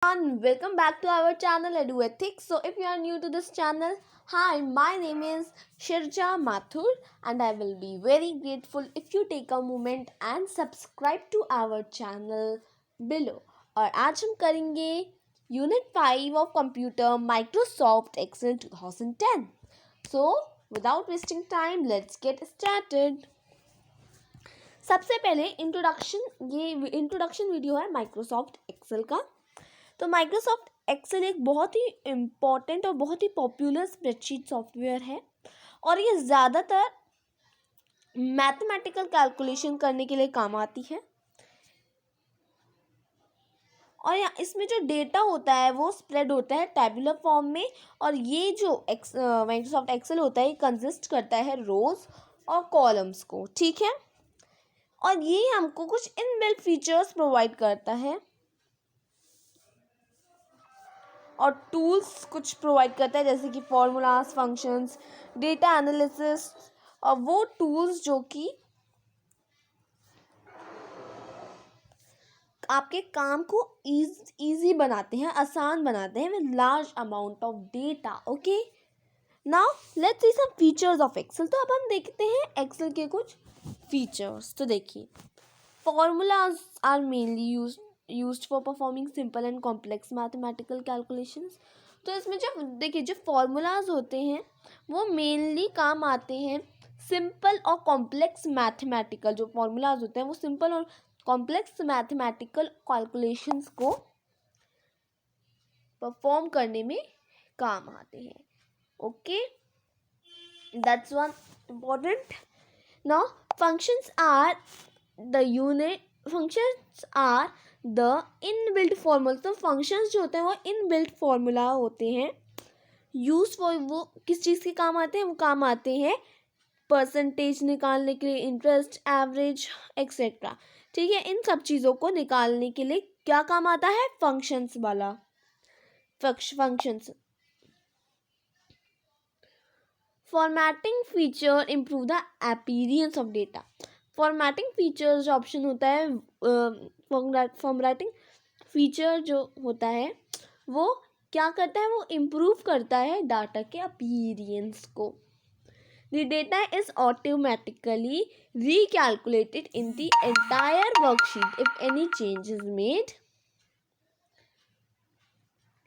everyone, welcome back to our channel Edu Ethics. So if you are new to this channel, hi, my name is Shirja Mathur and I will be very grateful if you take a moment and subscribe to our channel below. और आज हम करेंगे unit 5 of computer Microsoft Excel 2010. So without wasting time, let's get started. सबसे पहले introduction video है Microsoft Excel का. तो Microsoft Excel एक बहुत ही इम्पॉर्टेंट और बहुत ही पॉपुलर स्प्रेडशीट सॉफ्टवेयर है और ये ज़्यादातर मैथमेटिकल कैलकुलेशन करने के लिए काम आती है. और इसमें जो डेटा होता है वो स्प्रेड होता है टैबुलर फॉर्म में. और ये जो माइक्रोसॉफ्ट एक्सेल होता है ये कंसिस्ट करता है रोज और कॉलम्स को. ठीक है. और ये हमको कुछ इनबिल्ट फीचर्स प्रोवाइड करता है और टूल्स कुछ प्रोवाइड करता है जैसे कि फॉर्मूलाज, फंक्शंस, डेटा एनालिसिस और वो टूल्स जो कि आपके काम को इजी बनाते हैं, आसान बनाते हैं with large amount of data. Okay, now let's see some features of Excel. तो अब हम देखते हैं एक्सेल के कुछ फीचर्स. तो देखिए, formulas are mainly used for performing simple and complex mathematical calculations. तो इसमें जो देखिए जो फॉर्मूलाज होते हैं वो मेनली काम आते हैं सिंपल और कॉम्प्लेक्स मैथमेटिकल. जो फॉर्मूलाज होते हैं वो सिंपल और कॉम्प्लेक्स मैथमेटिकल कैलकुलेशंस को परफॉर्म करने में काम आते हैं. Okay, that's one important. Now functions are the inbuilt formula. तो फंक्शंस जो होते हैं वो इनबिल्ट फॉर्मूला होते हैं. यूज फॉर वो किस चीज़ के काम आते हैं? वो काम आते हैं परसेंटेज निकालने के लिए, इंटरेस्ट, एवरेज एक्सेट्रा. ठीक है, इन सब चीज़ों को निकालने के लिए क्या काम आता है? फंक्शंस वाला. Functions. Formatting feature improve the appearance of data. Formatting features जो ऑप्शन होता है, फॉर्मेटिंग फीचर जो होता है वो क्या करता है? वो इम्प्रूव करता है डाटा के अपीयरेंस को. The data is automatically recalculated in the entire worksheet if any change is made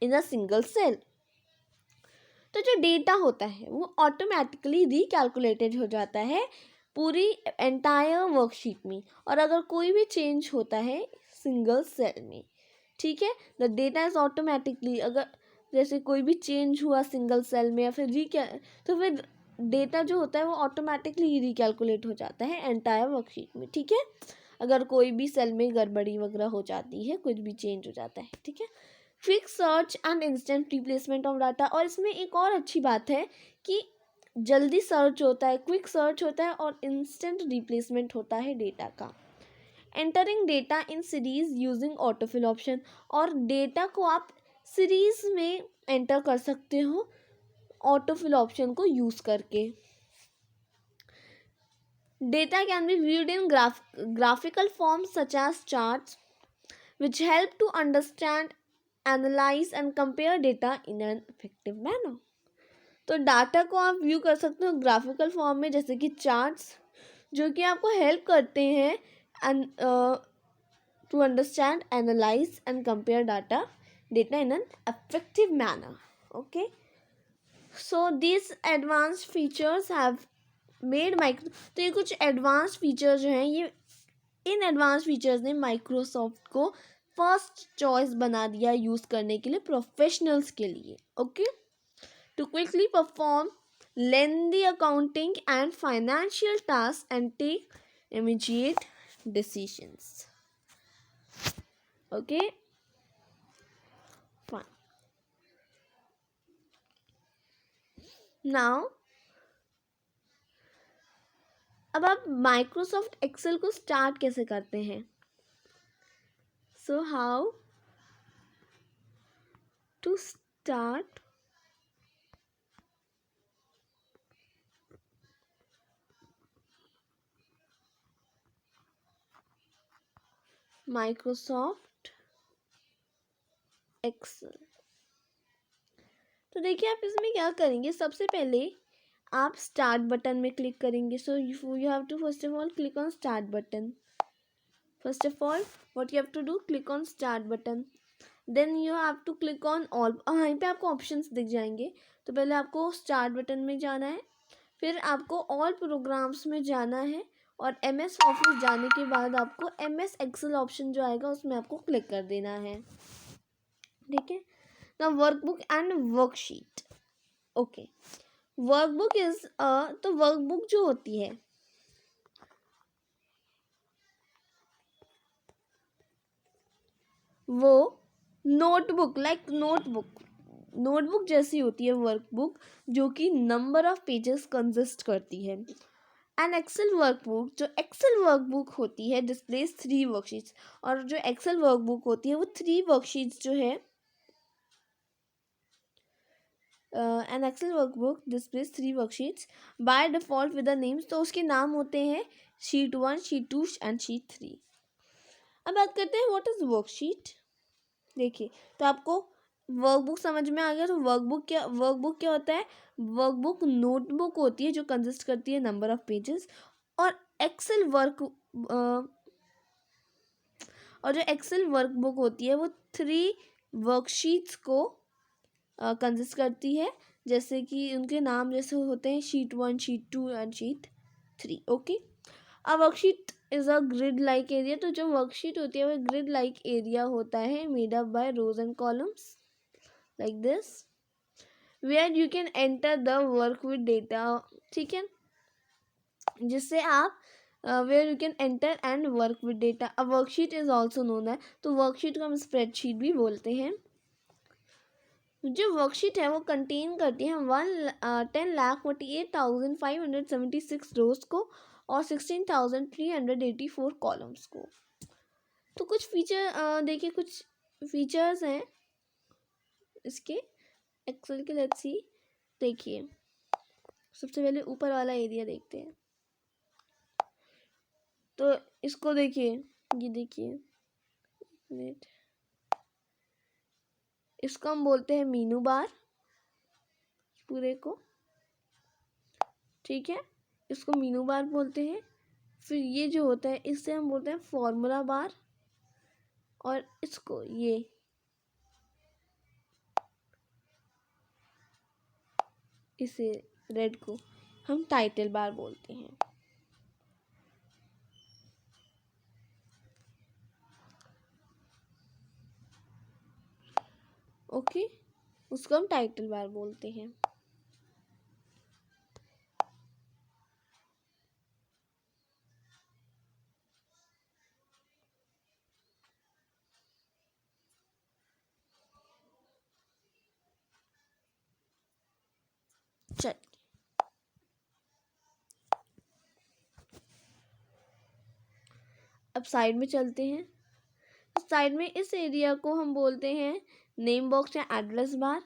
in a single cell. तो जो डेटा होता है वो ऑटोमेटिकली रिकैलकुलेटेड हो जाता है पूरी एंटायर वर्कशीट में. और अगर कोई भी चेंज होता है सिंगल सेल में, ठीक है, द डेटा इज ऑटोमेटिकली, अगर जैसे कोई भी चेंज हुआ सिंगल सेल में या फिर तो फिर डेटा जो होता है वो ऑटोमेटिकली रिकैलकुलेट हो जाता है एंटायर वर्कशीट में. ठीक है, अगर कोई भी सेल में गड़बड़ी वगैरह हो जाती है, कुछ भी चेंज हो जाता है. ठीक है. Quick search and instant replacement of data. और इसमें एक और अच्छी बात है कि जल्दी सर्च होता है, क्विक सर्च होता है और इंस्टेंट रिप्लेसमेंट होता है डेटा का. Entering data in series using autofill option. और डेटा को आप सीरीज में एंटर कर सकते हो ऑटोफिल ऑप्शन को यूज करके. Data can be viewed in graphical form such as charts which help to understand, analyse and compare data in an effective manner. तो डाटा को आप व्यू कर सकते हो ग्राफिकल फॉर्म में जैसे कि चार्ट्स, जो कि आपको हेल्प करते हैं to understand, analyse and compare data in an effective manner. Okay, so this advanced features have made तो ये कुछ एडवांस्ड फीचर्स जो हैं, ये इन एडवांस्ड फीचर्स ने माइक्रोसॉफ्ट को फर्स्ट चॉइस बना दिया यूज़ करने के लिए प्रोफेशनल्स के लिए. Okay, to quickly perform lengthy accounting and financial task and take immediate decisions. Okay, fine. Now अब आप माइक्रोसॉफ्ट एक्सेल को स्टार्ट कैसे करते हैं? So how to start Microsoft Excel. तो देखिए आप इसमें क्या करेंगे, सबसे पहले आप स्टार्ट बटन में क्लिक करेंगे। So you have to first of all click on start button. First of all what you have to do, click on start button, then you have to click on all. यहाँ पे आपको options दिख जाएंगे। तो पहले आपको start button में जाना है, फिर आपको ऑल प्रोग्राम्स में जाना है, और MS ऑफिस जाने के बाद आपको MS एक्सेल ऑप्शन जो आएगा उसमें आपको क्लिक कर देना है। ठीक है, ना workbook and worksheet. Okay, workbook is तो वर्कबुक जो होती है वो नोटबुक नोटबुक जैसी होती है वर्कबुक, जो कि नंबर ऑफ पेजेस कंसिस्ट करती है। एन एक्सेल वर्कबुक, जो एक्सेल वर्कबुक होती है, डिस्प्लेस 3 वर्कशीट्स। और जो एक्सेल वर्कबुक होती है वो 3 वर्कशीट्स जो है, an Excel workbook displays 3 worksheets by default with the names. तो उसके नाम होते हैं शीट 1, शीट 2 एंड शीट 3। अब बात करते हैं व्हाट इज वर्कशीट। देखिए, तो आपको वर्कबुक समझ में आ गया। तो वर्कबुक क्या होता है, वर्कबुक नोटबुक होती है जो कंसिस्ट करती है नंबर ऑफ पेजेस। और एक्सेल जो एक्सेल वर्कबुक होती है वो 3 वर्कशीट्स को कंसिस्ट करती है, जैसे कि उनके नाम जैसे होते हैं sheet 1, sheet 2 and sheet 3। Okay, अब worksheet is a grid like area. तो जो वर्कशीट होती है वो ग्रिड लाइक एरिया होता है, made up by rows and columns like this, where you can enter the work with data. ठीक है, जिससे आप where you can enter and work with data. A worksheet is also known है, तो worksheet को हम स्प्रेडशीट भी बोलते हैं। जो वर्कशीट है वो कंटेन करती है 10,48,576 रोज को और 16,384 कॉलम्स को। तो कुछ फीचर देखिए, कुछ फीचर्स हैं इसके एक्सेल के। लेट्स सी, देखिए सबसे पहले ऊपर वाला एरिया देखते हैं। तो इसको देखिए, ये देखिए, मिनट, इसको हम बोलते हैं मीनू बार पूरे को। ठीक है, इसको मीनू बार बोलते हैं। फिर ये जो होता है इससे हम बोलते हैं फॉर्मूला बार, और इसको ये इसे रेड को हम टाइटल बार बोलते हैं। ओके, उसको हम टाइटल बार बोलते हैं। चल, अब साइड में चलते हैं। साइड में इस एरिया को हम बोलते हैं नेम बॉक्स या एड्रेस बार।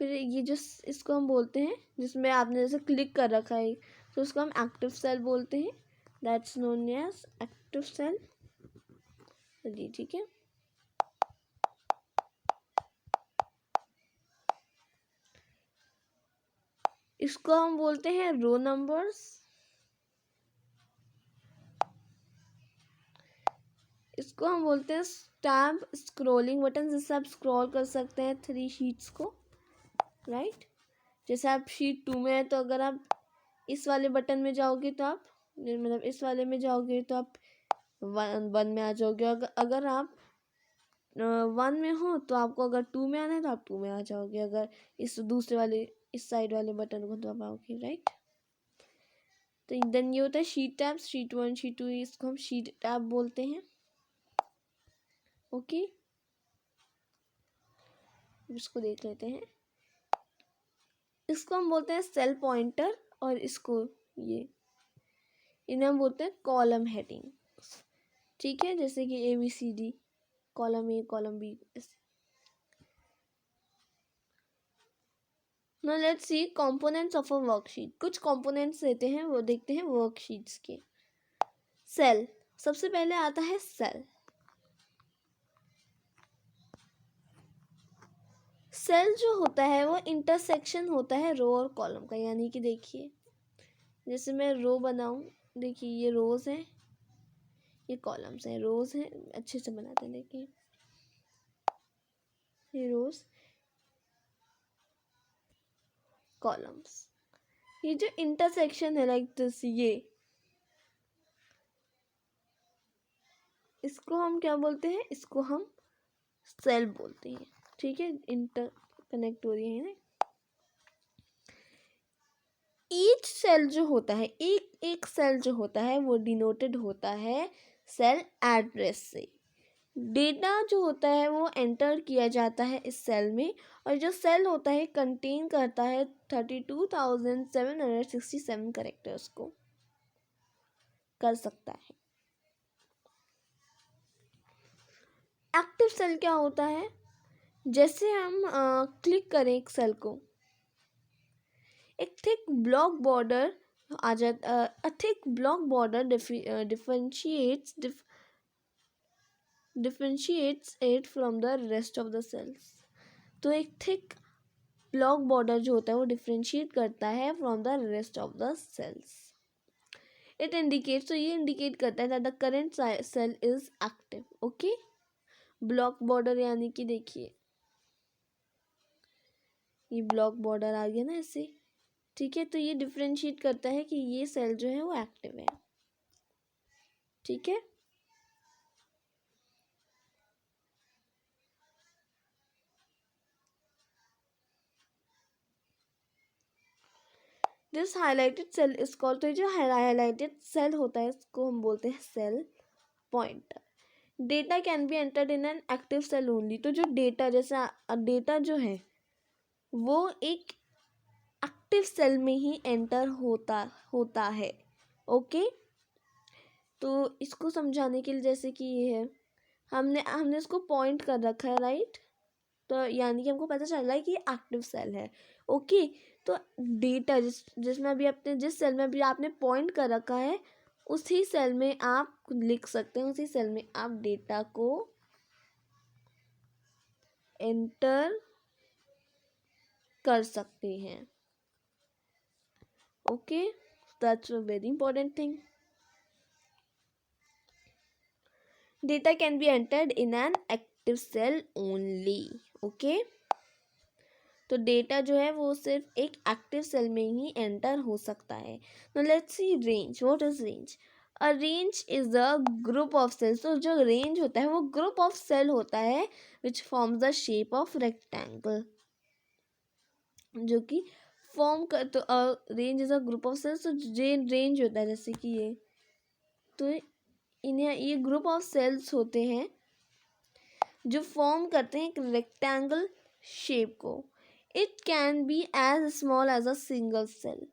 फिर ये जो इसको हम बोलते हैं जिसमें आपने जैसे क्लिक कर रखा है, तो उसको हम एक्टिव सेल बोलते हैं, that's known as active cell जी। ठीक है, इसको हम बोलते हैं रो नंबर्स। इसको हम बोलते हैं टैब स्क्रॉलिंग बटन, जिससे आप स्क्रॉल कर सकते हैं 3 शीट्स को, राइट। जैसे आप शीट 2 में है, तो अगर आप इस वाले बटन में जाओगे तो आप मतलब इस वाले में जाओगे तो आप 1 में आ जाओगे। अगर आप 1 में हो तो आपको अगर 2 में आना है तो आप 2 में आ जाओगे। अगर इस दूसरे वाले इस साइड वाले बटन को दबाओगे, राइट। तो देन ये होता है शीट टैब, शीट 1, शीट 2, इसको हम शीट टैब बोलते हैं। ओके, इसको देख लेते हैं। इसको हम बोलते हैं सेल पॉइंटर, और इसको ये इन्हें हम बोलते हैं कॉलम हेडिंग। ठीक है, जैसे कि ABCD, column A, column B। Now let's see components of a worksheet। कुछ components देते हैं, वो देखते हैं वर्कशीट्स के। सेल, सबसे पहले आता है सेल। सेल जो होता है वो इंटरसेक्शन होता है रो और कॉलम का, यानी कि देखिए जैसे मैं रो बनाऊं, देखिए ये रोज हैं, ये कॉलम्स हैं, रोज हैं, अच्छे से बनाते हैं, देखिए ये रोज, कॉलम्स, ये जो इंटरसेक्शन है लाइक दिस, ये इसको हम क्या बोलते हैं, इसको हम सेल बोलते हैं, ठीक है, इंटर कनेक्ट हो रही है ना। ईच सेल जो होता है, एक एक सेल जो होता है वो डिनोटेड होता है सेल एड्रेस से। डेटा जो होता है वो एंटर किया जाता है इस सेल में, और जो सेल होता है कंटेन करता है 32,767 कैरेक्टर्स को कर सकता है। एक्टिव सेल क्या होता है, जैसे हम क्लिक करें एक सेल को, एक थिक ब्लॉक बॉर्डर आ जाता, a thick block border differentiates it from the rest of the cells। तो एक थिक ब्लॉक बॉर्डर जो होता है वो डिफरेंशिएट करता है from the rest of the cells. It indicates, तो ये इंडिकेट करता है that the current cell is active. Okay, block border यानी कि देखिए ये ब्लॉक बॉर्डर आ गया ना ऐसे, ठीक है, तो ये डिफरेंशिएट करता है कि ये सेल जो है वो एक्टिव है, ठीक है। This highlighted cell is called, तो जो हाईलाइटेड सेल होता है इसको हम बोलते हैं cell pointer. Data can be entered in an active cell only, तो जो डेटा, जैसा डेटा जो है वो एक एक्टिव सेल में ही एंटर होता है। ओके, तो इसको समझाने के लिए जैसे कि ये है, हमने हमने इसको पॉइंट कर रखा है, राइट, तो यानी कि हमको पता चल रहा है कि एक्टिव सेल है। ओके, तो डेटा जिसमें अभी आपने, जिस सेल में अभी आपने पॉइंट कर रखा है उसी सेल में आप लिख सकते हैं, उसी सेल में आप डेटा को एंटर कर सकते हैं। Okay, that's a very important thing. Data can be entered in an active cell only. Okay, तो डेटा जो है वो सिर्फ एक एक्टिव सेल में ही एंटर हो सकता है। Now let's see range. What is range? A range is a group of cells, तो जो रेंज होता है वो ग्रुप ऑफ सेल होता है which forms the shape of rectangle, जो कि फॉर्म कर, तो range is a group of cells, तो रेंज होता है जैसे कि ये, तो इन्हें ये ग्रुप ऑफ सेल्स होते हैं जो फॉर्म करते हैं एक रेक्टेंगल शेप को। It can be as small as a single cell,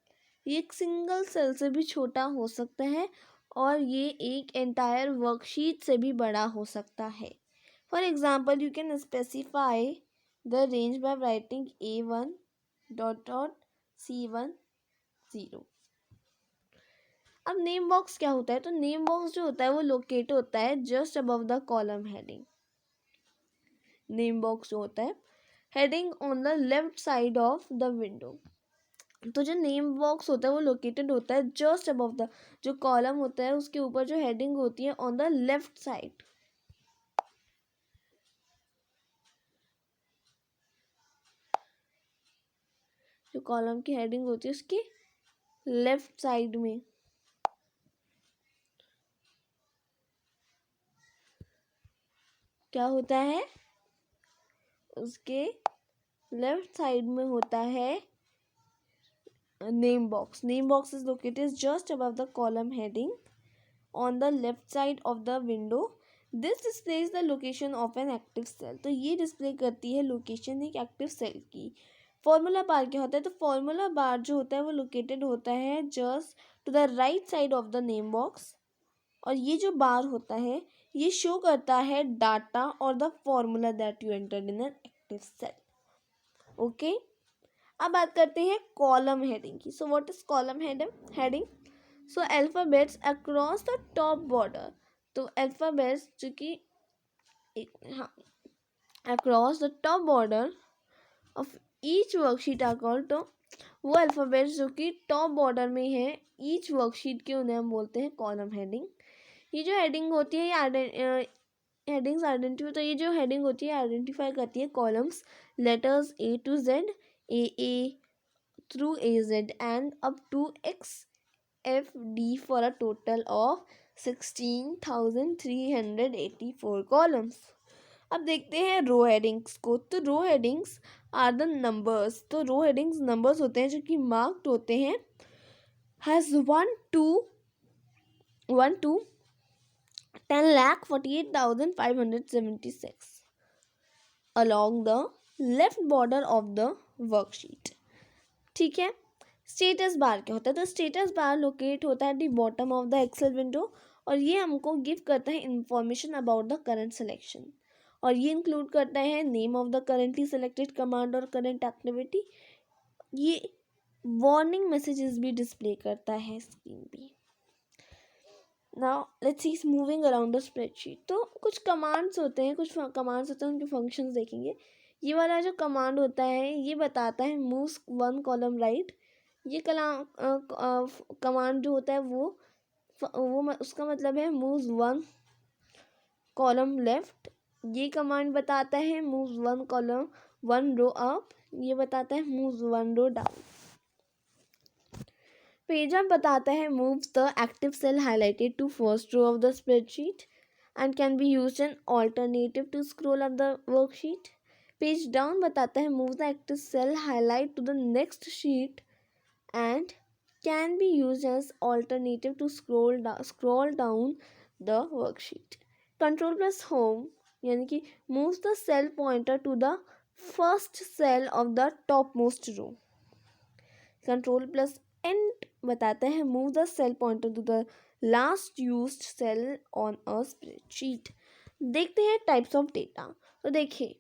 ये एक सिंगल सेल से भी छोटा हो सकता है और ये एक एंटायर वर्कशीट से भी बड़ा हो सकता है। For example you can specify the range by writing A1 dot dot C1 0। अब नेम बॉक्स क्या होता है, तो नेम बॉक्स जो होता है वो लोकेट होता है just above the column heading. Name box जो होता है heading on the left side of the window, तो जो नेम बॉक्स होता है वो लोकेटेड होता है जस्ट अबव द, जो कॉलम होता है उसके ऊपर जो हेडिंग होती है ऑन द लेफ्ट साइड। जो कॉलम की हेडिंग होती है उसकी लेफ्ट साइड में क्या होता है, उसके लेफ्ट साइड में होता है name box. Name box is located just above the column heading on the left side of the window। this displays the location of an active cell, तो ये डिस्प्ले करती है लोकेशन एक एक्टिव सेल की। Formula bar क्या होता है, तो फॉर्मूला बार जो होता है वो लोकेटेड होता है just to the right side of the name box, और ये जो बार होता है ये शो करता है डाटा और the formula that you entered in an active cell. Okay, अब बात करते हैं कॉलम हेडिंग की। So what is column heading? So alphabets across the top border, तो अल्फ़ाबेट्स जो कि हाँ across the top border of each worksheet are called, तो वो अल्फ़ाबेट्स जो कि टॉप बॉर्डर में है ईच वर्कशीट के, उन्हें हम बोलते हैं कॉलम हेडिंग। ये जो हेडिंग होती है ये हेडिंग्स आइडेंटिफाई, तो ये जो हेडिंग होती है आइडेंटिफाई करती है columns letters A to Z, AA through AZ and up to XFD for a total of 16,384 columns. अब देखते हैं रो हेडिंग्स को। तो row headings are the numbers, तो रो हेडिंग्स नंबर्स होते हैं जो कि मार्क्ड होते हैं has 1 to 10,48,576 along the left border of the worksheet। ठीक है। स्टेटस बार क्या होता है? तो स्टेटस बार लोकेट होता है the bottom of the Excel window, और ये हमको गिव करता है information about the current selection, और ये इंक्लूड करता है name of the currently selected command और करंट एक्टिविटी। ये वार्निंग मैसेजेस भी डिस्प्ले करता है स्क्रीन पे। Now let's see moving around the spreadsheet. तो कुछ कमांड्स होते हैं उनके फंक्शंस देखेंगे। ये वाला जो कमांड होता है ये बताता है मूव 1 कॉलम राइट। ये कमांड जो होता है वो उसका मतलब है मूव 1 कॉलम लेफ्ट। ये कमांड बताता है मूव 1 कॉलम 1 रो अप। ये बताता है मूव 1 रो डाउन। पेज अप बताता है moves the active cell highlighted to first row of the spreadsheet and can be used an alternative to scroll up the worksheet. Page down बताता है move the active cell highlight to the next sheet and can be used as alternative to scroll down the worksheet. Control plus home यानी कि moves the cell pointer to the first cell of the topmost row. Control plus end बताता है move the cell pointer to the last used cell on a spreadsheet. देखते हैं types of data. तो देखिए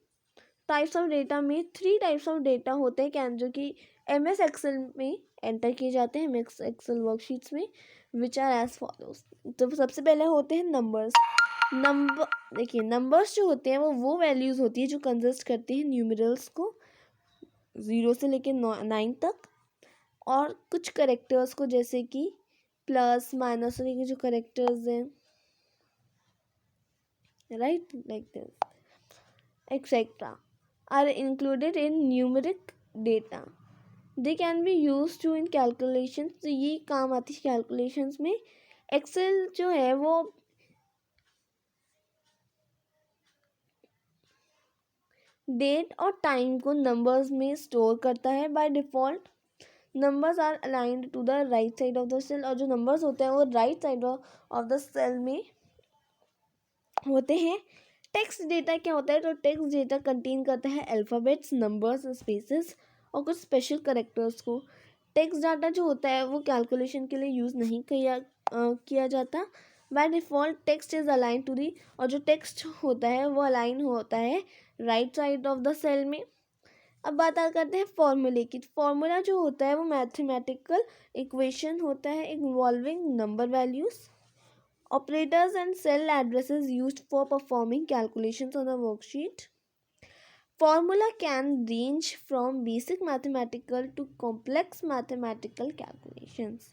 types of data में 3 types of data होते हैं can जो कि MS एक्सेल में एंटर किए जाते हैं MS एक्सेल वर्कशीट्स में, विच आर एज फॉलोज। तो सबसे पहले होते हैं नंबर्स। देखिए नंबर्स जो होते हैं वो वैल्यूज़ होती है जो कंसिस्ट करती हैं न्यूमरल्स को 0 से लेकर 9 तक, और कुछ करेक्टर्स को जैसे कि प्लस माइनस के जो करेक्टर्स हैं right like this etcetera are included in numeric data. They can be use to in calculations. तो ये काम आती है कैलकुलेशंस में। एक्सेल जो है वो डेट और टाइम को नंबर्स में स्टोर करता है by default. Numbers are aligned to the right side of the cell, और जो नंबर्स होते हैं वो right side of the cell में होते हैं। टेक्स्ट डेटा क्या होता है? तो टेक्स्ट डेटा कंटेन करता है अल्फ़ाबेट्स, नंबर्स, स्पेसेस और कुछ स्पेशल कैरेक्टर्स को। टेक्स्ट डाटा जो होता है वो कैलकुलेशन के लिए यूज़ नहीं किया जाता। By default text is align to the, और जो टेक्स्ट होता है वो अलाइन होता है right side of the cell में। अब बात करते हैं फॉर्मूले की। फॉर्मूला जो होता है वो मैथमेटिकल इक्वेशन होता है involving number values, operators and cell addresses used for performing calculations on a worksheet. Formula can range from basic mathematical to complex mathematical calculations.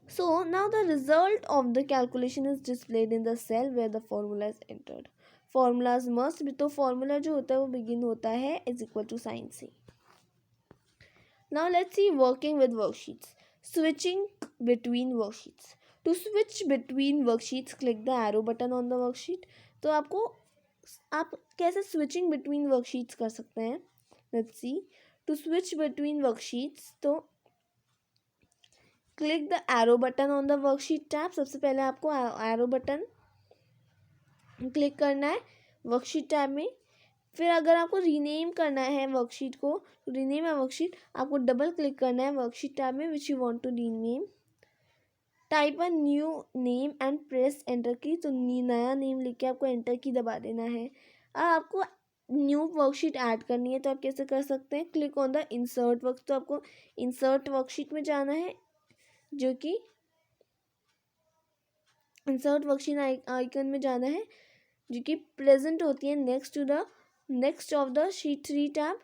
So now the result of the calculation is displayed in the cell where the formula is entered. Formulas must be, तो formula जो होता है वो begin होता है is equal to sign से। Now let's see working with worksheets. Switching between worksheets. To switch between worksheets, click the arrow button on the worksheet. तो आप कैसे switching between worksheets कर सकते हैं? Let's see. To switch between worksheets, तो click the arrow button on the worksheet tab. सबसे पहले आपको arrow button क्लिक करना है वर्कशीट टैब में। फिर अगर आपको रीनेम करना है वर्कशीट को, तो रीनेम है वर्कशीट, आपको डबल क्लिक करना है वर्कशीट टैब में which you want to rename. Type a new name and press enter key, तो नया नेम लिख के आपको एंटर की दबा देना है। अब आपको न्यू वर्कशीट ऐड करनी है तो आप कैसे कर सकते हैं? Click on the insert work, तो आपको इंसर्ट वर्कशीट में जाना है, जो कि इंसर्ट वर्कशीट आइकन में जाना है जो कि प्रेजेंट होती है next of the sheet 3 tab.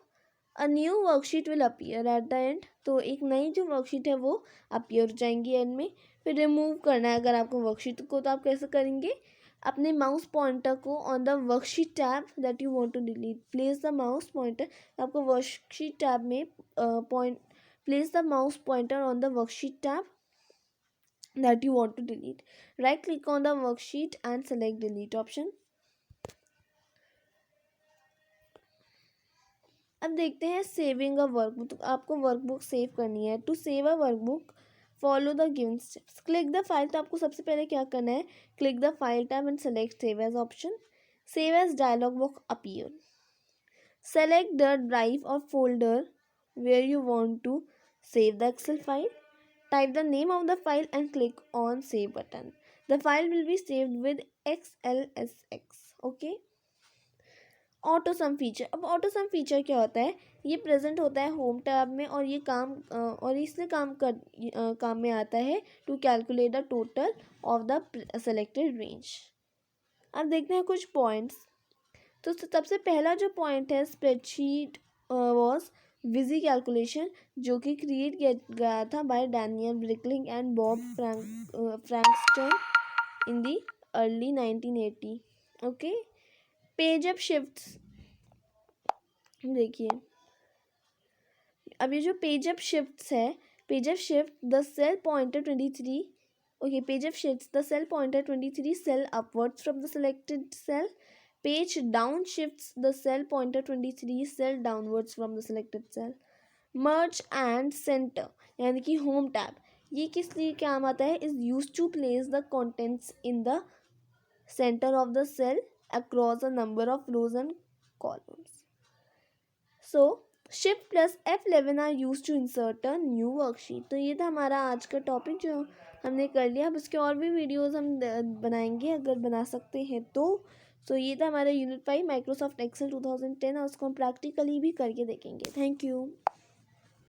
A new worksheet will appear at the end, तो एक नई जो वर्कशीट है वो अपीयर हो जाएंगी एंड में। फिर रिमूव करना है अगर आपको वर्कशीट को, तो आप कैसे करेंगे, अपने माउस पॉइंटर को on the worksheet tab that you want to delete, place the mouse pointer, आपको वर्कशीट टैब में point place the mouse pointer on the worksheet tab that you want to delete. Right click on the worksheet and select delete option. अब देखते हैं saving अ workbook, तो आपको workbook save करनी है। To save a workbook follow the given steps, click the file, तो आपको सबसे पहले क्या करना है, click the file tab and select save as option. Save as dialog box appear, select the drive और folder where you want to save the Excel file. Type the name of the file and click on save button. The file will be saved with XLSX. Okay. Auto some feature, अब auto सम feature क्या होता है, ये present होता है home tab में और ये और इससे काम में आता है to calculate the total of the selected range. अब देखते हैं कुछ पॉइंट्स। तो सबसे पहला जो पॉइंट है, स्प्रेडशीट वॉज विजी कैलकुलेशन, जो कि क्रिएट किया गया था by Daniel Bricklin and Bob Frankston in the early 1980। Okay. Page up shifts, देखिए अब ये जो पेज अप शिफ्ट्स है, page up shift the cell pointer 23, okay, page up shifts the cell pointer 23 cell upwards from the selected cell, page down shifts the cell pointer 23 cell downwards from the selected cell. Merge and centre यानी कि home tab, ये किस लिए काम आता है, is use to place the contents in the centre of the cell across a number of rows and columns. So shift plus F11 are use to insert a new worksheet. तो ये था हमारा आज का टॉपिक जो हमने कर लिया। अब इसके और भी वीडियोस हम बनाएंगे अगर बना सकते हैं तो। सो ये था हमारा यूनिट 5 माइक्रोसॉफ्ट एक्सेल 2010 और उसको हम प्रैक्टिकली भी करके देखेंगे। Thank you.